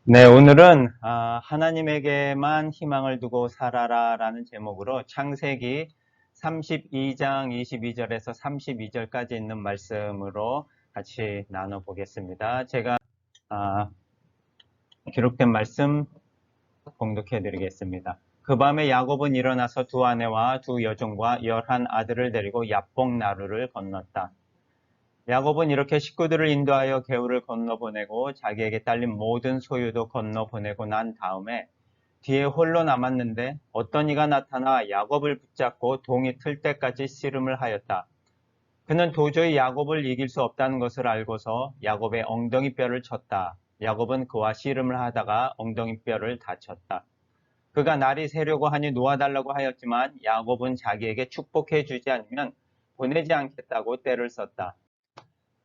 네, 오늘은 하나님에게만 희망을 두고 살아라 라는 제목으로 창세기 32장 22절에서 32절까지 있는 말씀으로 같이 나눠보겠습니다. 제가 아, 기록된 말씀 봉독해 드리겠습니다. 그 밤에 야곱은 일어나서 두 아내와 두 여종과 11 아들을 데리고 야복 나루를 건넜다. 야곱은 이렇게 식구들을 인도하여 개울을 건너보내고 자기에게 딸린 모든 소유도 건너보내고 난 다음에 뒤에 홀로 남았는데 어떤 이가 나타나 야곱을 붙잡고 동이 틀 때까지 씨름을 하였다. 그는 도저히 야곱을 이길 수 없다는 것을 알고서 야곱의 엉덩이뼈를 쳤다. 야곱은 그와 씨름을 하다가 엉덩이뼈를 다쳤다. 그가 날이 새려고 하니 놓아달라고 하였지만 야곱은 자기에게 축복해 주지 않으면 보내지 않겠다고 떼를 썼다.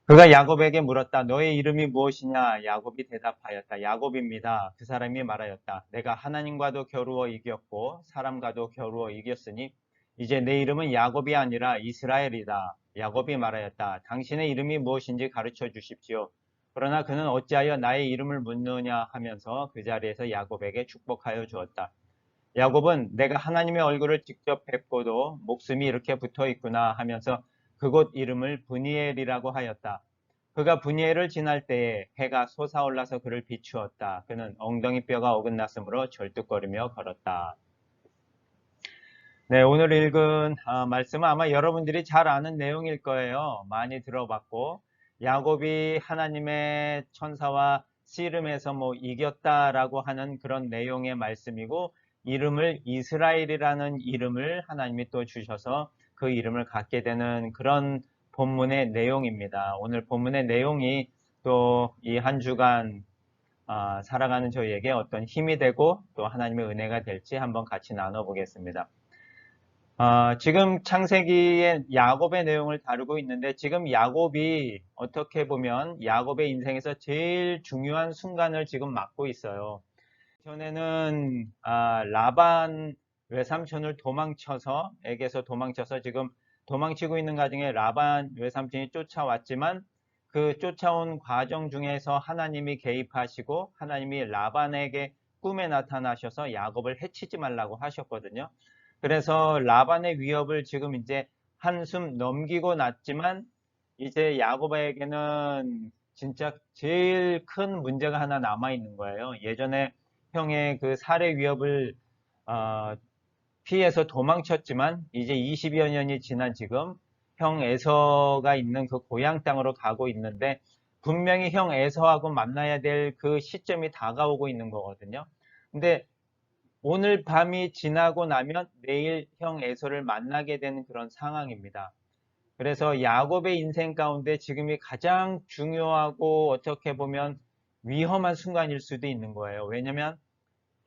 그가 야곱에게 물었다. 너의 이름이 무엇이냐? 야곱이 대답하였다. 야곱입니다. 그 사람이 말하였다. 내가 하나님과도 겨루어 이겼고 사람과도 겨루어 이겼으니 이제 내 이름은 야곱이 아니라 이스라엘이다. 야곱이 말하였다. 당신의 이름이 무엇인지 가르쳐 주십시오. 그러나 그는 어찌하여 나의 이름을 묻느냐 하면서 그 자리에서 야곱에게 축복하여 주었다. 야곱은 내가 하나님의 얼굴을 직접 뵙고도 목숨이 이렇게 붙어 있구나 하면서 그곳 이름을 브니엘이라고 하였다. 그가 브니엘을 지날 때에 해가 솟아올라서 그를 비추었다. 그는 엉덩이뼈가 어긋났으므로 절뚝거리며 걸었다. 네, 오늘 읽은 말씀은 아마 여러분들이 잘 아는 내용일 거예요. 많이 들어봤고 야곱이 하나님의 천사와 씨름해서 이겼다라고 하는 그런 내용의 말씀이고 이름을 이스라엘이라는 이름을 하나님이 또 주셔서 그 이름을 갖게 되는 그런 본문의 내용입니다. 오늘 본문의 내용이 또 이 한 주간 살아가는 저희에게 어떤 힘이 되고 또 하나님의 은혜가 될지 한번 같이 나눠보겠습니다. 지금 창세기의 야곱의 내용을 다루고 있는데 지금 야곱이 어떻게 보면 야곱의 인생에서 제일 중요한 순간을 지금 맞고 있어요. 전에는 라반 외삼촌을 에게서 도망쳐서 지금 도망치고 있는 과정에 라반 외삼촌이 쫓아왔지만 그 쫓아온 과정 중에서 하나님이 개입하시고 하나님이 라반에게 꿈에 나타나셔서 야곱을 해치지 말라고 하셨거든요. 그래서 라반의 위협을 지금 이제 한숨 넘기고 났지만 이제 야곱에게는 진짜 제일 큰 문제가 하나 남아 있는 거예요. 예전에 형의 그 살해 위협을 어, 피해서 도망쳤지만 이제 20여 년이 지난 지금 형 에서가 있는 그 고향 땅으로 가고 있는데 분명히 형 에서하고 만나야 될 그 시점이 다가오고 있는 거거든요. 근데 오늘 밤이 지나고 나면 내일 형 에서를 만나게 되는 그런 상황입니다. 그래서 야곱의 인생 가운데 지금이 가장 중요하고 어떻게 보면 위험한 순간일 수도 있는 거예요. 왜냐면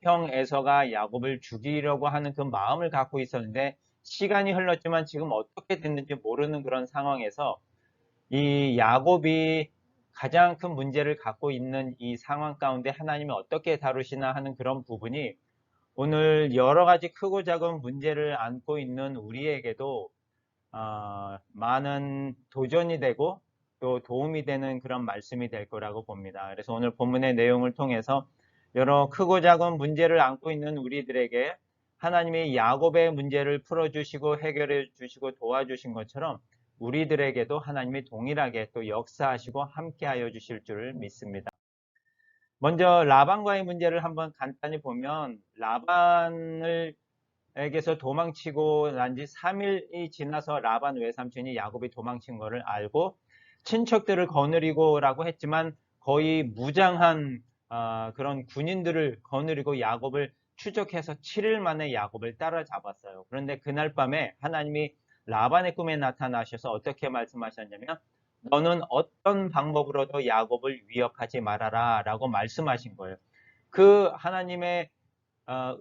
형 에서가 야곱을 죽이려고 하는 그 마음을 갖고 있었는데 시간이 흘렀지만 지금 어떻게 됐는지 모르는 그런 상황에서 이 야곱이 가장 큰 문제를 갖고 있는 이 상황 가운데 하나님이 어떻게 다루시나 하는 그런 부분이 오늘 여러 가지 크고 작은 문제를 안고 있는 우리에게도 많은 도전이 되고 또 도움이 되는 그런 말씀이 될 거라고 봅니다. 그래서 오늘 본문의 내용을 통해서 여러 크고 작은 문제를 안고 있는 우리들에게 하나님이 야곱의 문제를 풀어주시고 해결해 주시고 도와주신 것처럼 우리들에게도 하나님이 동일하게 또 역사하시고 함께하여 주실 줄 믿습니다. 먼저 라반과의 문제를 한번 간단히 보면 라반을 에게서 도망치고 난 지 3일이 지나서 라반 외삼촌이 야곱이 도망친 것을 알고 친척들을 거느리고라고 했지만 거의 무장한 그런 군인들을 거느리고 야곱을 추적해서 7일 만에 야곱을 따라잡았어요. 그런데 그날 밤에 하나님이 라반의 꿈에 나타나셔서 어떻게 말씀하셨냐면 너는 어떤 방법으로도 야곱을 위협하지 말아라 라고 말씀하신 거예요. 그 하나님의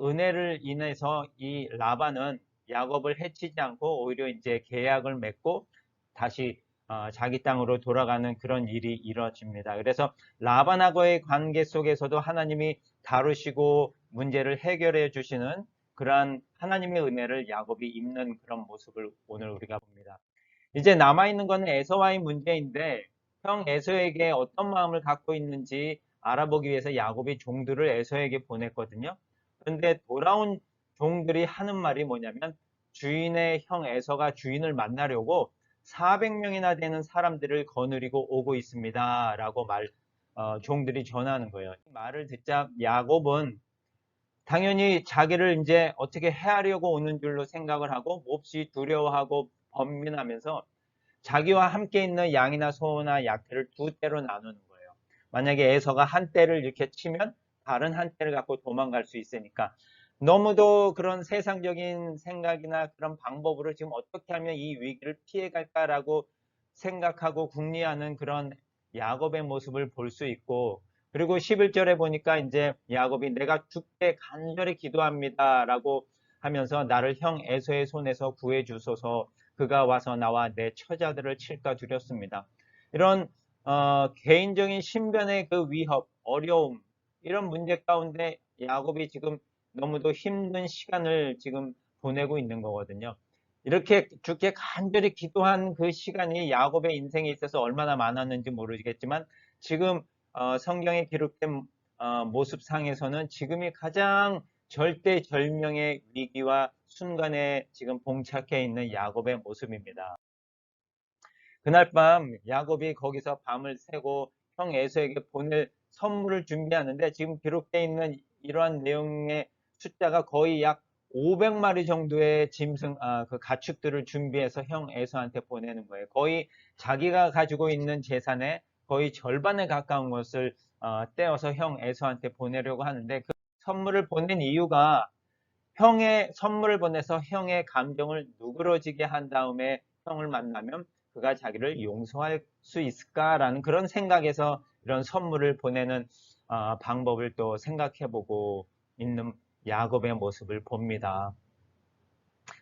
은혜를 인해서 이 라반은 야곱을 해치지 않고 오히려 이제 계약을 맺고 다시 자기 땅으로 돌아가는 그런 일이 이루어집니다. 그래서 라반하고의 관계 속에서도 하나님이 다루시고 문제를 해결해 주시는 그러한 하나님의 은혜를 야곱이 입는 그런 모습을 오늘 우리가 봅니다. 이제 남아있는 것은 에서와의 문제인데 형 에서에게 어떤 마음을 갖고 있는지 알아보기 위해서 야곱이 종들을 에서에게 보냈거든요. 그런데 돌아온 종들이 하는 말이 뭐냐면 주인의 형 에서가 주인을 만나려고 400명이나 되는 사람들을 거느리고 오고 있습니다. 라고 종들이 전하는 거예요. 이 말을 듣자 야곱은 당연히 자기를 이제 어떻게 해하려고 오는 줄로 생각을 하고 몹시 두려워하고 번민하면서 자기와 함께 있는 양이나 소나 약대를 두 떼로 나누는 거예요. 만약에 에서가 한 떼를 이렇게 치면 다른 한 떼를 갖고 도망갈 수 있으니까 너무도 그런 세상적인 생각이나 그런 방법으로 지금 어떻게 하면 이 위기를 피해갈까라고 생각하고 궁리하는 그런 야곱의 모습을 볼 수 있고, 그리고 11절에 보니까 이제 야곱이 내가 주께 간절히 기도합니다라고 하면서 나를 형 에서의 손에서 구해 주소서, 그가 와서 나와 내 처자들을 칠까 두렵습니다. 이런 개인적인 신변의 그 위협, 어려움, 이런 문제 가운데 야곱이 지금 너무도 힘든 시간을 지금 보내고 있는 거거든요. 이렇게 주께 간절히 기도한 그 시간이 야곱의 인생에 있어서 얼마나 많았는지 모르겠지만 지금 성경에 기록된 모습상에서는 지금이 가장 절대절명의 위기와 순간에 지금 봉착해 있는 야곱의 모습입니다. 그날 밤 야곱이 거기서 밤을 새고 형 에서에게 보낼 선물을 준비하는데 지금 기록되어 있는 이러한 내용의 숫자가 거의 약 500마리 정도의 그 가축들을 준비해서 형 에서한테 보내는 거예요. 거의 자기가 가지고 있는 재산의 거의 절반에 가까운 것을 떼어서 형 에서한테 보내려고 하는데 그 선물을 보낸 이유가 형의 선물을 보내서 형의 감정을 누그러지게 한 다음에 형을 만나면 그가 자기를 용서할 수 있을까라는 그런 생각에서 이런 선물을 보내는 방법을 또 생각해보고 있는 야곱의 모습을 봅니다.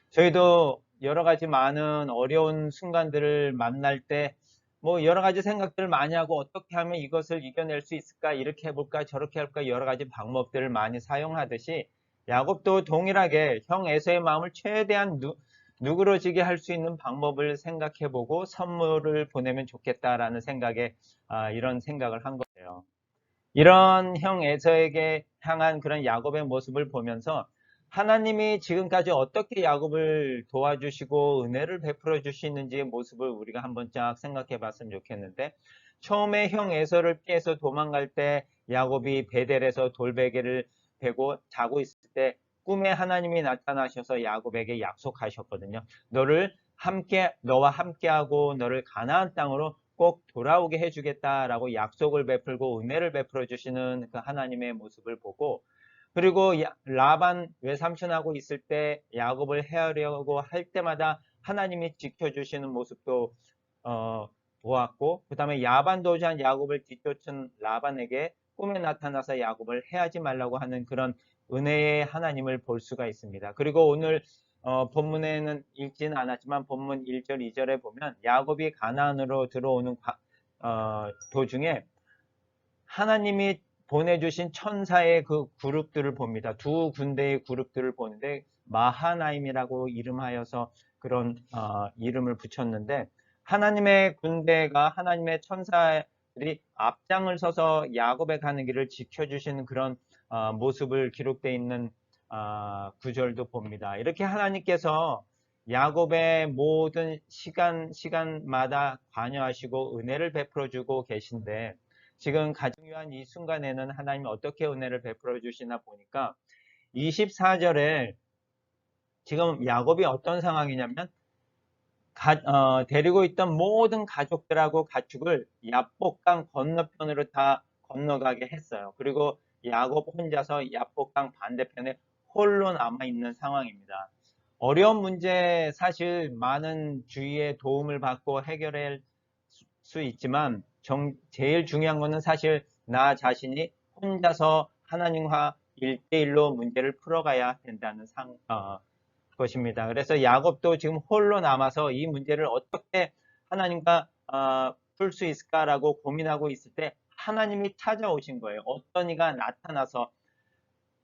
저희도 여러 가지 많은 어려운 순간들을 만날 때 뭐 여러 가지 생각들을 많이 하고 어떻게 하면 이것을 이겨낼 수 있을까, 이렇게 해볼까 저렇게 할까 여러 가지 방법들을 많이 사용하듯이 야곱도 동일하게 형 에서의 마음을 최대한 누그러지게 할 수 있는 방법을 생각해보고 선물을 보내면 좋겠다라는 생각에 이런 생각을 한 거예요. 이런 형 에서에게 향한 그런 야곱의 모습을 보면서 하나님이 지금까지 어떻게 야곱을 도와주시고 은혜를 베풀어 주시는지의 모습을 우리가 한번 쫙 생각해 봤으면 좋겠는데, 처음에 형 에서를 피해서 도망갈 때 야곱이 베델에서 돌베개를 베고 자고 있을 때 꿈에 하나님이 나타나셔서 야곱에게 약속하셨거든요. 너와 함께하고 너를 가나안 땅으로 꼭 돌아오게 해주겠다라고 약속을 베풀고 은혜를 베풀어 주시는 그 하나님의 모습을 보고, 그리고 라반 외삼촌하고 있을 때 야곱을 해하려고 할 때마다 하나님이 지켜주시는 모습도 보았고, 그 다음에 야반도주한 야곱을 뒤쫓은 라반에게 꿈에 나타나서 야곱을 해하지 말라고 하는 그런 은혜의 하나님을 볼 수가 있습니다. 그리고 오늘 본문에는 읽지는 않았지만 본문 1절, 2절에 보면 야곱이 가나안으로 들어오는 도중에 하나님이 보내주신 천사의 그 그룹들을 봅니다. 두 군데의 그룹들을 보는데 마하나임이라고 이름하여서 그런 이름을 붙였는데, 하나님의 군대가 하나님의 천사들이 앞장을 서서 야곱에 가는 길을 지켜주시는 그런 모습을 기록되어 있는 구절도 봅니다. 이렇게 하나님께서 야곱의 모든 시간마다 관여하시고 은혜를 베풀어 주고 계신데, 지금 가장 중요한 이 순간에는 하나님이 어떻게 은혜를 베풀어 주시나 보니까 24절에 지금 야곱이 어떤 상황이냐면 데리고 있던 모든 가족들하고 가축을 야복강 건너편으로 다 건너가게 했어요. 그리고 야곱 혼자서 야복강 반대편에 홀로 남아있는 상황입니다. 어려운 문제 사실 많은 주위의 도움을 받고 해결할 수 있지만 제일 중요한 거는 사실 나 자신이 혼자서 하나님과 1대1로 문제를 풀어가야 된다는 것입니다. 그래서 야곱도 지금 홀로 남아서 이 문제를 어떻게 하나님과 풀 수 있을까라고 고민하고 있을 때 하나님이 찾아오신 거예요. 어떤 이가 나타나서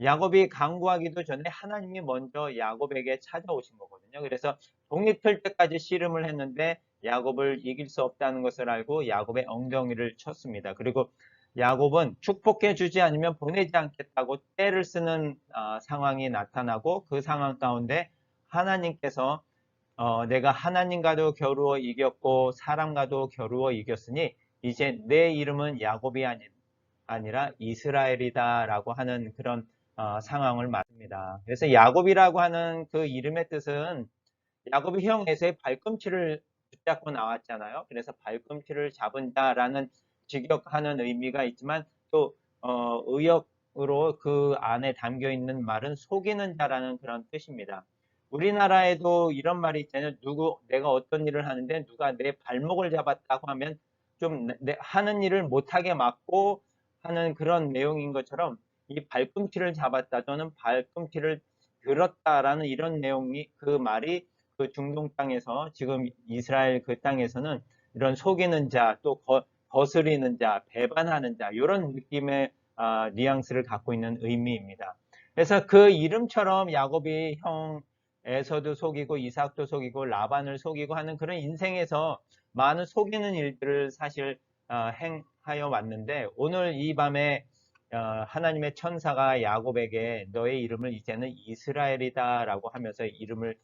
야곱이 간구하기도 전에 하나님이 먼저 야곱에게 찾아오신 거거든요. 그래서 동이 틀 때까지 씨름을 했는데 야곱을 이길 수 없다는 것을 알고 야곱의 엉덩이를 쳤습니다. 그리고 야곱은 축복해 주지 않으면 보내지 않겠다고 떼를 쓰는 상황이 나타나고 그 상황 가운데 하나님께서 내가 하나님과도 겨루어 이겼고 사람과도 겨루어 이겼으니 이제 내 이름은 야곱이 아니라 이스라엘이다라고 하는 그런 상황을 말합니다. 그래서 야곱이라고 하는 그 이름의 뜻은 야곱이 형 에서의 발꿈치를 붙잡고 나왔잖아요. 그래서 발꿈치를 잡은 자라는 직역하는 의미가 있지만 또 의역으로 그 안에 담겨 있는 말은 속이는 자라는 그런 뜻입니다. 우리나라에도 이런 말이 있잖아요. 내가 어떤 일을 하는데 누가 내 발목을 잡았다고 하면 좀 하는 일을 못하게 막고 하는 그런 내용인 것처럼 이 발꿈치를 잡았다 또는 발꿈치를 들었다라는 이런 내용이 그 말이 그 중동 땅에서 지금 이스라엘 그 땅에서는 이런 속이는 자, 또 거스리는 자, 배반하는 자 이런 느낌의 뉘앙스를 갖고 있는 의미입니다. 그래서 그 이름처럼 야곱이 형 에서도 속이고 이삭도 속이고 라반을 속이고 하는 그런 인생에서 많은 속이는 일들을 사실 행하여 왔는데 오늘 이 밤에 하나님의 천사가 야곱에게 너의 이름을 이제는 이스라엘이다 라고 하면서 이름을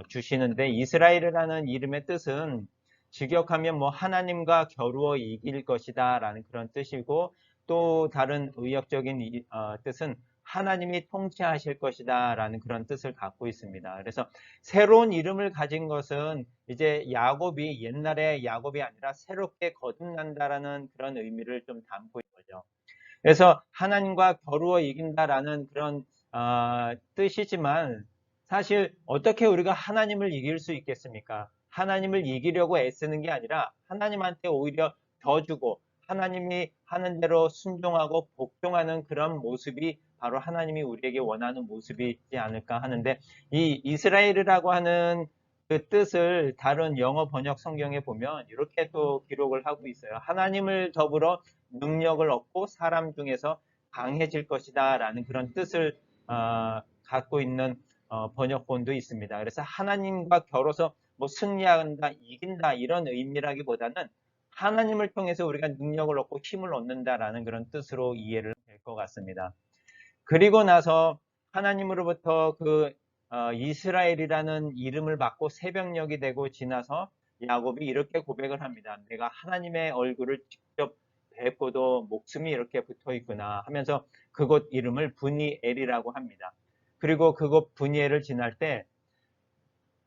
주시는데 이스라엘이라는 이름의 뜻은 직역하면 뭐 하나님과 겨루어 이길 것이다 라는 그런 뜻이고 또 다른 의역적인 뜻은 하나님이 통치하실 것이다 라는 그런 뜻을 갖고 있습니다. 그래서 새로운 이름을 가진 것은 이제 야곱이 옛날의 야곱이 아니라 새롭게 거듭난다라는 그런 의미를 좀 담고 있는 거죠. 그래서 하나님과 겨루어 이긴다라는 그런 뜻이지만 사실 어떻게 우리가 하나님을 이길 수 있겠습니까? 하나님을 이기려고 애쓰는 게 아니라 하나님한테 오히려 더 주고 하나님이 하는 대로 순종하고 복종하는 그런 모습이 바로 하나님이 우리에게 원하는 모습이지 않을까 하는데 이 이스라엘이라고 하는 그 뜻을 다른 영어 번역 성경에 보면 이렇게 또 기록을 하고 있어요. 하나님을 더불어 능력을 얻고 사람 중에서 강해질 것이다 라는 그런 뜻을 갖고 있는 번역본도 있습니다. 그래서 하나님과 겨뤄서 뭐 승리한다, 이긴다 이런 의미라기보다는 하나님을 통해서 우리가 능력을 얻고 힘을 얻는다라는 그런 뜻으로 이해를 될 것 같습니다. 그리고 나서 하나님으로부터 그 이스라엘이라는 이름을 받고 새벽녘이 되고 지나서 야곱이 이렇게 고백을 합니다. 내가 하나님의 얼굴을 직접 뵙고도 목숨이 이렇게 붙어 있구나 하면서 그곳 이름을 브니엘이라고 합니다. 그리고 그곳 브니엘을 지날 때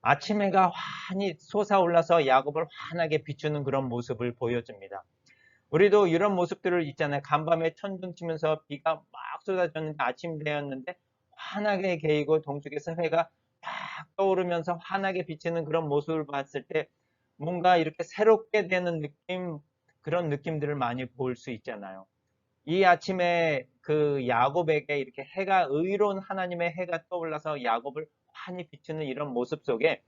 아침 해가 환히 솟아올라서 야곱을 환하게 비추는 그런 모습을 보여줍니다. 우리도 이런 모습들을 있잖아요. 간밤에 천둥 치면서 비가 막 쏟아졌는데 아침 되었는데 환하게 개이고 동쪽에서 해가 딱 떠오르면서 환하게 비치는 그런 모습을 봤을 때 뭔가 이렇게 새롭게 되는 느낌, 그런 느낌들을 많이 볼 수 있잖아요. 이 아침에 그 야곱에게 이렇게 해가 의로운 하나님의 해가 떠올라서 야곱을 환히 비추는 이런 모습 속에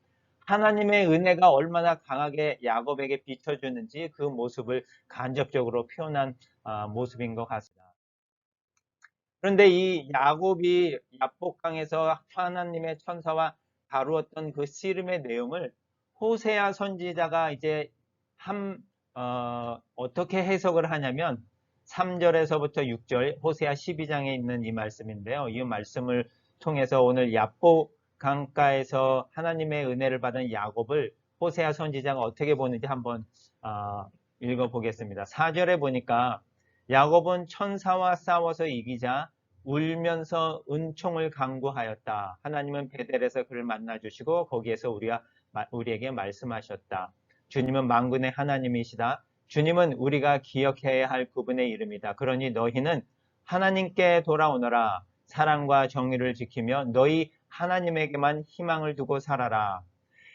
하나님의 은혜가 얼마나 강하게 야곱에게 비춰주는지 그 모습을 간접적으로 표현한 모습인 것 같습니다. 그런데 이 야곱이 야복강에서 하나님의 천사와 다루었던 그 씨름의 내용을 호세아 선지자가 이제 어떻게 해석을 하냐면 3절에서부터 6절 호세아 12장에 있는 이 말씀인데요. 이 말씀을 통해서 오늘 야복 강가에서 하나님의 은혜를 받은 야곱을 호세아 선지자가 어떻게 보는지 한번 읽어보겠습니다. 4절에 보니까 야곱은 천사와 싸워서 이기자 울면서 은총을 강구하였다. 하나님은 베델에서 그를 만나주시고 거기에서 우리에게 말씀하셨다. 주님은 만군의 하나님이시다. 주님은 우리가 기억해야 할 그분의 이름이다. 그러니 너희는 하나님께 돌아오너라. 사랑과 정의를 지키며 너희 하나님에게만 희망을 두고 살아라.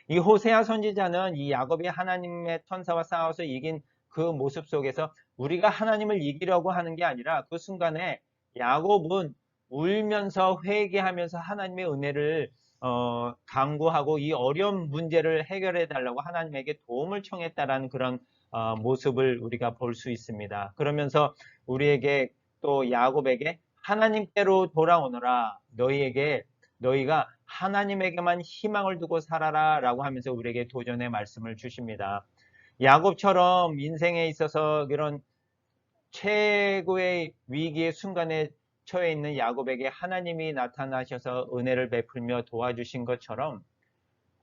이 호세아 선지자는 이 야곱이 하나님의 천사와 싸워서 이긴 그 모습 속에서 우리가 하나님을 이기려고 하는 게 아니라 그 순간에 야곱은 울면서 회개하면서 하나님의 은혜를 강구하고 이 어려운 문제를 해결해 달라고 하나님에게 도움을 청했다라는 그런 모습을 우리가 볼 수 있습니다. 그러면서 우리에게 또 야곱에게 하나님께로 돌아오너라. 너희가 하나님에게만 희망을 두고 살아라 라고 하면서 우리에게 도전의 말씀을 주십니다. 야곱처럼 인생에 있어서 그런 최고의 위기의 순간에 처해 있는 야곱에게 하나님이 나타나셔서 은혜를 베풀며 도와주신 것처럼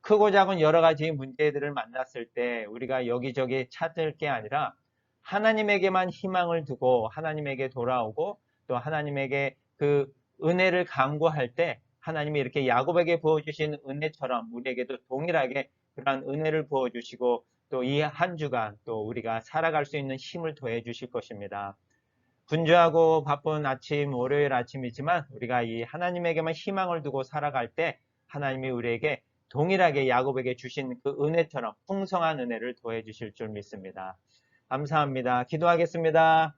크고 작은 여러 가지 문제들을 만났을 때 우리가 여기저기 찾을 게 아니라 하나님에게만 희망을 두고 하나님에게 돌아오고 또 하나님에게 그 은혜를 간구할 때 하나님이 이렇게 야곱에게 부어주신 은혜처럼 우리에게도 동일하게 그러한 은혜를 부어주시고 또 이 한 주간 또 우리가 살아갈 수 있는 힘을 더해 주실 것입니다. 분주하고 바쁜 아침, 월요일 아침이지만 우리가 이 하나님에게만 희망을 두고 살아갈 때 하나님이 우리에게 동일하게 야곱에게 주신 그 은혜처럼 풍성한 은혜를 더해 주실 줄 믿습니다. 감사합니다. 기도하겠습니다.